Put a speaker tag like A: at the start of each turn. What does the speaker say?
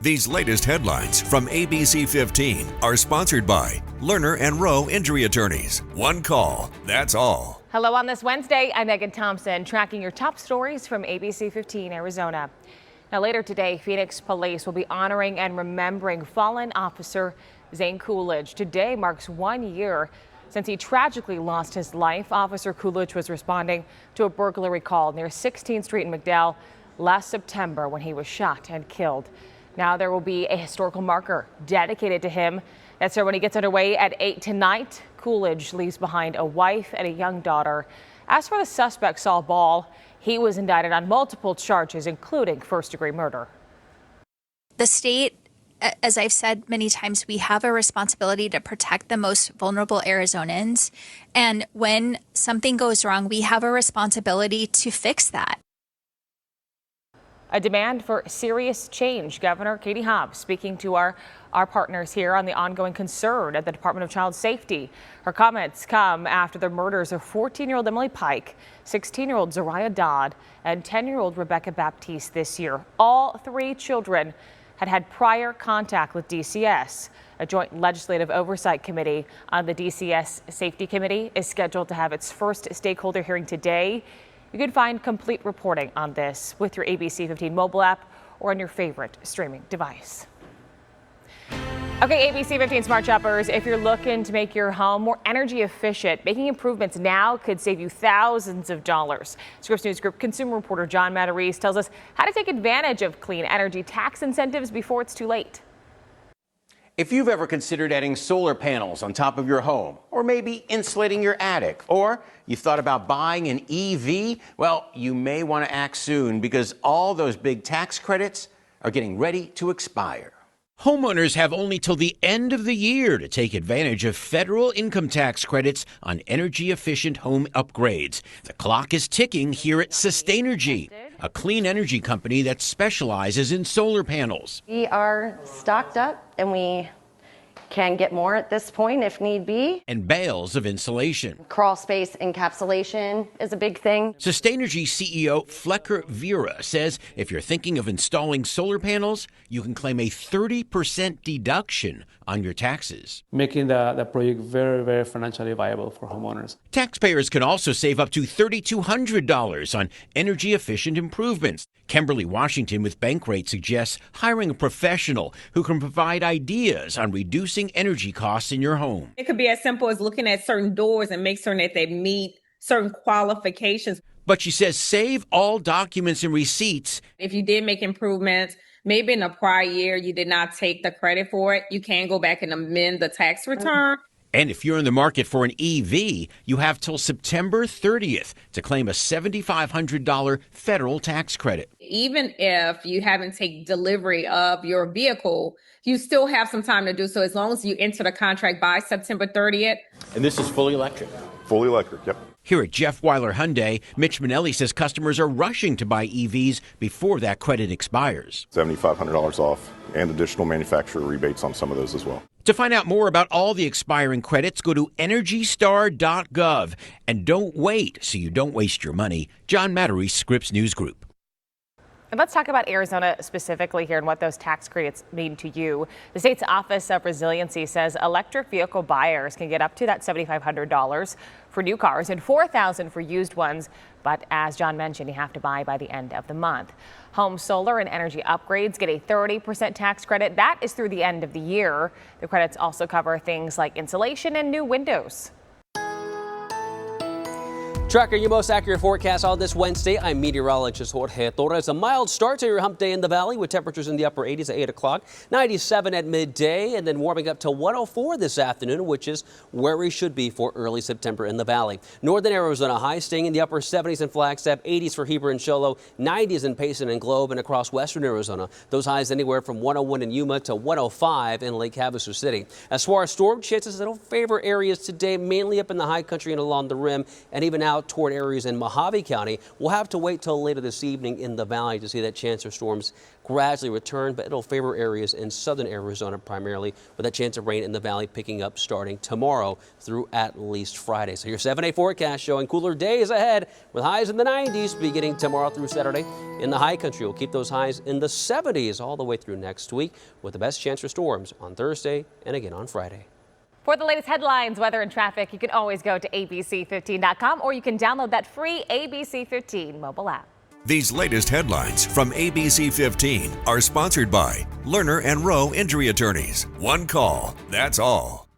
A: These latest headlines from ABC15 are sponsored by Lerner and Rowe Injury Attorneys. One call, that's all.
B: Hello on this Wednesday, I'm Megan Thompson, tracking your top stories from ABC15 Arizona. Now later today, Phoenix police will be honoring and remembering fallen officer Zane Coolidge. Today marks 1 year since he tragically lost his life. Officer Coolidge was responding to a burglary call near 16th Street in McDowell last September when he was shot and killed. Now there will be a historical marker dedicated to him. That ceremony gets underway at 8 tonight. Coolidge leaves behind a wife and a young daughter. As for the suspect, Saul Ball, he was indicted on multiple charges, including first-degree murder.
C: The state, as I've said many times, we have a responsibility to protect the most vulnerable Arizonans. And when something goes wrong, we have a responsibility to fix that.
B: A demand for serious change. Governor Katie Hobbs speaking to our partners here on the ongoing concern at the Department of Child Safety. Her comments come after the murders of 14-year-old Emily Pike, 16-year-old Zariah Dodd, and 10-year-old Rebecca Baptiste this year. All three children had prior contact with DCS. A joint legislative oversight committee on the DCS Safety Committee is scheduled to have its first stakeholder hearing today. You can find complete reporting on this with your ABC15 mobile app or on your favorite streaming device. Okay, ABC15 Smart Shoppers, if you're looking to make your home more energy efficient, making improvements now could save you thousands of dollars. Scripps News Group consumer reporter John Matarese tells us how to take advantage of clean energy tax incentives before it's too late.
D: If you've ever considered adding solar panels on top of your home, or maybe insulating your attic, or you thought about buying an EV, well, you may want to act soon because all those big tax credits are getting ready to expire.
E: Homeowners have only till the end of the year to take advantage of federal income tax credits on energy-efficient home upgrades. The clock is ticking here at Sustainergy, a clean energy company that specializes in solar panels.
F: We are stocked up and we can get more at this point if need be.
E: And bales of insulation.
F: Crawl space encapsulation is a big thing.
E: Sustainergy CEO Flecker Vera says if you're thinking of installing solar panels, you can claim a 30% deduction on your taxes,
G: making the project very, very financially viable for homeowners.
E: Taxpayers can also save up to $3,200 on energy-efficient improvements. Kimberly Washington with Bankrate suggests hiring a professional who can provide ideas on reducing energy costs in your home.
H: It could be as simple as looking at certain doors and make certain that they meet certain qualifications.
E: But she says save all documents and receipts.
H: If you did make improvements, maybe in a prior year you did not take the credit for it, you can go back and amend the tax return.
E: And if you're in the market for an EV, you have till September 30th to claim a $7,500 federal tax credit.
H: Even if you haven't taken delivery of your vehicle, you still have some time to do so as long as you enter the contract by September 30th.
D: And this is fully electric?
I: Fully electric, yep.
E: Here at Jeff Weiler Hyundai, Mitch Manelli says customers are rushing to buy EVs before that credit expires.
I: $7,500 off and additional manufacturer rebates on some of those as well.
E: To find out more about all the expiring credits, go to EnergyStar.gov. And don't wait so you don't waste your money. John Matarese, Scripps News Group.
B: And let's talk about Arizona specifically here and what those tax credits mean to you. The state's Office of Resiliency says electric vehicle buyers can get up to that $7,500 for new cars and $4,000 for used ones. But as John mentioned, you have to buy by the end of the month. Home solar and energy upgrades get a 30% tax credit. That is through the end of the year. The credits also cover things like insulation and new windows.
J: Tracking your most accurate forecast on this Wednesday, I'm meteorologist Jorge Torres. A mild start to your hump day in the valley with temperatures in the upper 80s at 8 o'clock, 97 at midday, and then warming up to 104 this afternoon, which is where we should be for early September in the valley. Northern Arizona highs staying in the upper 70s in Flagstaff, 80s for Heber and Show Low, 90s in Payson and Globe, and across western Arizona. Those highs anywhere from 101 in Yuma to 105 in Lake Havasu City. As far as storm chances, it'll favor areas today, mainly up in the high country and along the rim, and even out out toward areas in Mojave County. We'll have to wait till later this evening in the valley to see that chance of storms gradually return, but it'll favor areas in southern Arizona primarily, with a chance of rain in the valley picking up starting tomorrow through at least Friday. So your 7-day forecast showing cooler days ahead with highs in the 90s beginning tomorrow through Saturday. In the high country, we'll keep those highs in the 70s all the way through next week, with the best chance for storms on Thursday and again on Friday.
B: For the latest headlines, weather, and traffic, you can always go to abc15.com, or you can download that free ABC15 mobile app.
A: These latest headlines from ABC15 are sponsored by Lerner and Rowe Injury Attorneys. One call, that's all.